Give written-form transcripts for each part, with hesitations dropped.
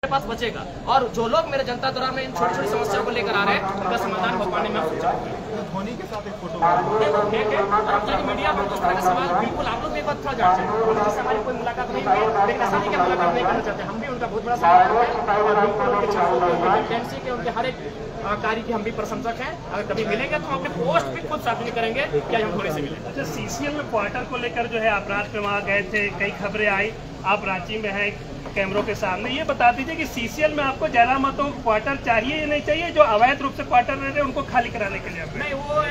पास बचेगा। और जो लोग मेरे जनता दरबार में इन छोटी छोटी समस्याओं को लेकर आ रहे हैं उनका समाधान हो पाने में धोनी के साथ एक फोटो मीडिया पर उस तरह का सवाल बिल्कुल आप लोग भी एक बात थोड़ा जांचें। जिससे हमारी कोई मुलाकात नहीं हुई, लेकिन ऐसा नहीं कि मुलाकात नहीं करना चाहते, हम भी उनका बहुत बड़ा सवाल करते हैं और बिल्कुल उनके छात्रों के उनके हर एक कार्य की हम भी प्रशंसक हैं। अगर कभी मिलेंगे तो हम अपने पोस्ट भी खुद सार्वजनिक करेंगे कि हम थोड़े से मिले। अच्छा, सीसीएल में क्वार्टर को लेकर जो है अपराध पे वहाँ गए थे, कई खबरें आई, आप रांची में हैं कैमरों के सामने, ये बता दीजिए कि सीसीएल में आपको ज्यादा मतों क्वार्टर चाहिए या नहीं चाहिए, जो अवैध रूप से क्वार्टर रह रहे हैं उनको खाली कराने के लिए? नहीं, वो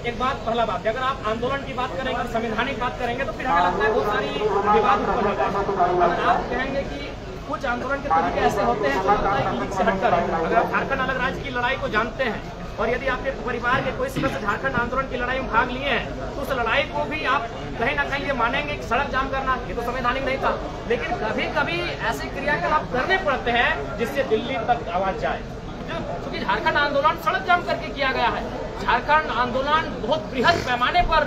एक बात, पहला बात, अगर आप आंदोलन की बात करेंगे और संवैधानिक बात करेंगे तो फिर हमें लगता है बहुत सारी विवाद उत्पन्न हो जाएगा। अगर आप कहेंगे कि कुछ आंदोलन के तरीके ऐसे होते हैं जो लगता है कि लीक से हटकर है, अगर आप झारखंड अलग राज्य की लड़ाई को जानते हैं और यदि आपके परिवार के कोई सदस्य झारखंड आंदोलन की लड़ाई में भाग लिए हैं तो उस लड़ाई को भी आप कहीं ना कहीं ये मानेंगे कि सड़क जाम करना ये तो संवैधानिक नहीं था, लेकिन कभी कभी ऐसे क्रियाकलाप करने पड़ते हैं जिससे दिल्ली तक आवाज जाए। क्योंकि झारखंड आंदोलन सड़क जाम करके किया गया है, झारखंड आंदोलन बहुत बृहद पैमाने पर,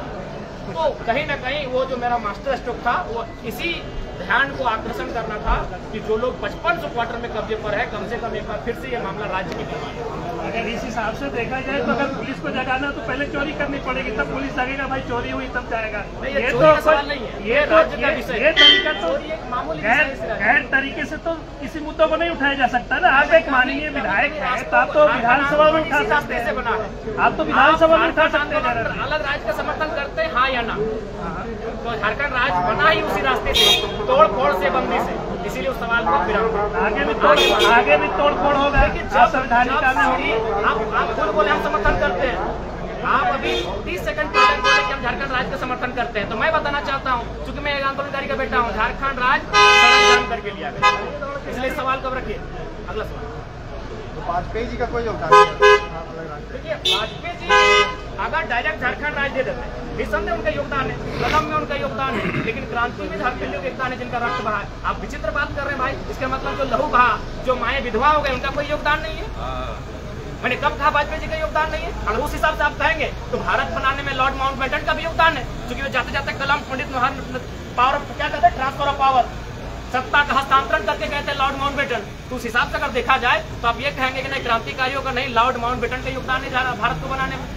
तो कहीं ना कहीं वो जो मेरा मास्टर स्ट्रोक था वो इसी ध्यान को आकर्षण करना था कि जो लोग 5500 क्वार्टर में कब्जे पर है, कम से कम एक बार फिर से ये मामला राज्य की बीमारी। अगर इस हिसाब से देखा जाए तो अगर पुलिस को जगाना तो पहले चोरी करनी पड़ेगी, तब पुलिस लगेगा भाई चोरी हुई तब जाएगा। ये तो सवाल नहीं है, ये राज्य का विषय है। ये तरीका तो गैर तरीके से तो किसी मुद्दों को नहीं उठाया जा सकता ना। आप एक माननीय विधायक है तो आप तो विधानसभा में उठा सकते हैं, बना है आप तो विधानसभा में उठा सकते हैं। अलग राज्य का समर्थन करते हैं, हाँ या ना? तो झारखंड राज्य बना ही उसी रास्ते से, तोड़ फोड़ से, बंदी से, इसीलिए उस सवाल को विराम। आगे भी तोड़ फोड़ होगा, आप खुद बोले हम समर्थन करते हैं, आप अभी 30 सेकंड पहले बोले कि हम झारखंड राज्य का समर्थन करते हैं, तो मैं बताना चाहता हूं, क्योंकि मैं एक आंदोलनकारी का बेटा हूं, झारखंड राज्य सड़क जाम करके लिया गया, इसलिए सवाल कब रखिए। अगला सवाल, तो वाजपेयी जी का कोई योगदान नहीं? देखिए, वाजपेयी जी अगर डायरेक्ट झारखंड राज्य दे देते मिशन में उनका योगदान है, कलम में उनका योगदान है, लेकिन क्रांति में झारखंड लोग योगदान है जिनका रक्त बहा है। आप विचित्र बात कर रहे हैं भाई, इसका मतलब जो लहू बहा, जो माए विधवा हो गए, उनका कोई योगदान नहीं है। मैंने कब कहा वाजपेयी जी का योगदान नहीं है? अगर उस हिसाब से आप कहेंगे तो भारत बनाने में लॉर्ड माउंटबेटन का भी योगदान है, क्योंकि वो जाते जाते कलम पंडित पावर क्या कहते हैं, ट्रांसफर ऑफ पावर, सत्ता का हस्तांतरण करके कहते हैं लॉर्ड माउंटबेटन। तो उस हिसाब से अगर देखा जाए तो आप ये कहेंगे कि नहीं, क्रांतिकारियों का नहीं, लॉर्ड माउंटबेटन का योगदान है भारत को बनाने में।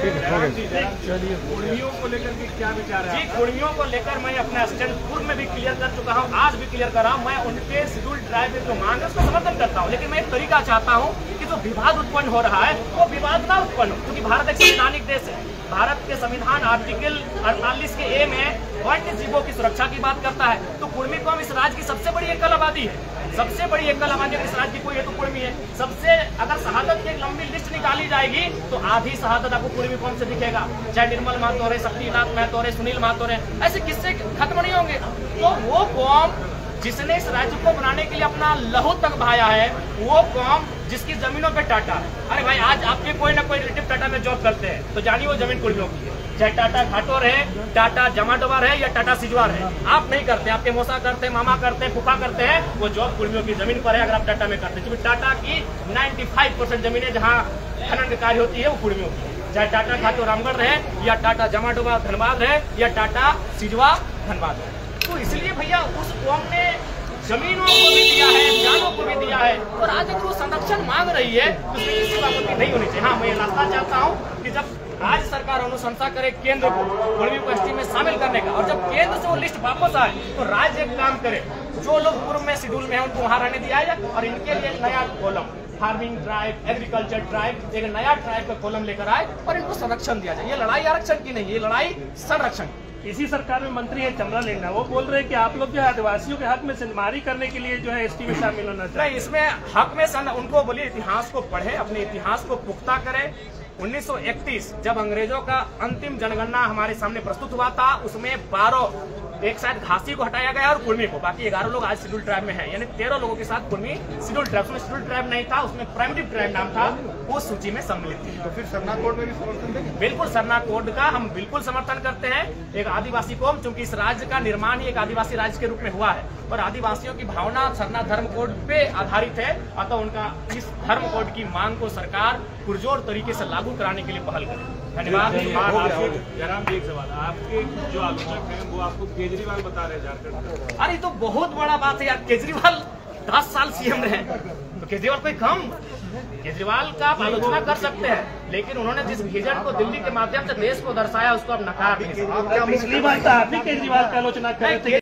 कुर्मियों को लेकर के क्या विचार है? जी, कुर्मियों को लेकर मैं अपने स्टैंड पूर्व में भी क्लियर कर चुका हूं, आज भी क्लियर कर रहा हूं। मैं उनके शेड्यूल ट्राइब में जो मांग है उसका समर्थन करता हूं, लेकिन मैं एक तरीका चाहता हूं कि जो विवाद उत्पन्न हो रहा है वो विवाद ना उत्पन्न हो, क्योंकि भारत एक संवैधानिक देश है। भारत के संविधान आर्टिकल 48 के ए में वन्य जीवों की सुरक्षा की बात करता है। तो कुर्मी कौम इस राज्य की सबसे बड़ी एकल आबादी है, सबसे बड़ी एकल आबादी इस राज्य की कोई है तो कुर्मी है। सबसे अगर शहादत की एक लंबी लिस्ट निकाली जाएगी तो आधी शहादत आपको कुर्मी कौम से दिखेगा, चाहे निर्मल महतो रहे, शक्तिनाथ महतो रहे, सुनील महतो रहे, ऐसे किस्से खत्म नहीं होंगे। तो वो कौम जिसने इस राज्य को बनाने के लिए अपना लहू तक बहाया है, वो कौम जिसकी जमीनों पे टाटा, अरे भाई आज आपके कोई ना कोई रिलेटिव टाटा में जॉब करते हैं तो जानिए वो जमीन कुर्मियों की है, चाहे टाटा घाटोर है, टाटा जमाडोबार है या टाटा सिजवार है। आप नहीं करते, आपके मौसा करते हैं, मामा करते हैं, फूफा करते हैं, वो जॉब कुर्मियों की जमीन पर है अगर आप टाटा में करते हैं, क्योंकि टाटा की 95% जमीनें जहाँ खनन का कार्य होती है वो कुर्मियों की है, चाहे टाटा घाटोर रामगढ़ रहे या टाटा जमाडोबा धनबाद रहे या टाटा सिजवा धनबाद रहे। तो इसलिए भैया उस कौम ने जमीनों को भी दिया है, जानों को भी दिया है, और आज अगर वो संरक्षण मांग रही है तो उसमें किसी बात की नहीं होनी चाहिए। हाँ, मैं ये रास्ता चाहता हूँ कि जब राज्य सरकार अनुशंसा करे केंद्र को कुर्मी को एसटी में शामिल करने का, और जब केंद्र से वो लिस्ट वापस आए तो राज्य एक काम करे, जो लोग पूर्व में शेड्यूल में है उनको वहाँ रहने दिया जाए, और इनके लिए एक नया column, farming tribe, agriculture tribe, एक नया ट्राइब का कॉलम लेकर आए और इनको संरक्षण दिया जाए। ये लड़ाई आरक्षण की नहीं, ये लड़ाई संरक्षण। इसी सरकार में मंत्री है चमरा लेना, वो बोल रहे हैं कि आप लोग जो है आदिवासियों के हक में सिंधमारी करने के लिए जो है एसटी में शामिल होना चाहिए। नहीं, इसमें हक में उनको बोलिए इतिहास को पढ़े, अपने इतिहास को पुख्ता करें। 1931 जब अंग्रेजों का अंतिम जनगणना हमारे सामने प्रस्तुत हुआ था, उसमें 12 एक साथ घासी को हटाया गया और कुर्मी को, बाकी 11 लोग आज शेड्यूल ट्राइब में हैं, यानी 13 लोगों के साथ कुर्मी शेड्यूल ट्राइब। उसमें शेड्यूल ट्राइब नहीं था, उसमें प्राइमरी ट्राइब नाम था, वो सूची में सम्मिलित थी। तो फिर सरना कोड में भी समर्थन देंगे? बिल्कुल, सरना कोड का हम बिल्कुल समर्थन करते हैं। एक आदिवासी कौम, चूंकि इस राज्य का निर्माण ही एक आदिवासी राज्य के रूप में हुआ है और आदिवासियों की भावना सरना धर्म कोड पे आधारित है, अतः उनका इस धर्म कोड की मांग को सरकार पुरजोर तरीके से लागू कराने के लिए पहल करे। धन्यवाद। जयराम जी, एक सवाल, आपके जो आलोचक हैं वो आपको केजरीवाल बता रहे हैं झारखंड। अरे तो बहुत बड़ा बात है यार, केजरीवाल 10 साल सीएम रहे, तो केजरीवाल कोई कम? केजरीवाल का आप आलोचना कर सकते हैं, लेकिन उन्होंने जिस विजन को दिल्ली के माध्यम से देश को दर्शाया उसको आप नकार नहीं सकते। पिछली बार तो आप ही केजरीवाल की आलोचना कर रहे थे।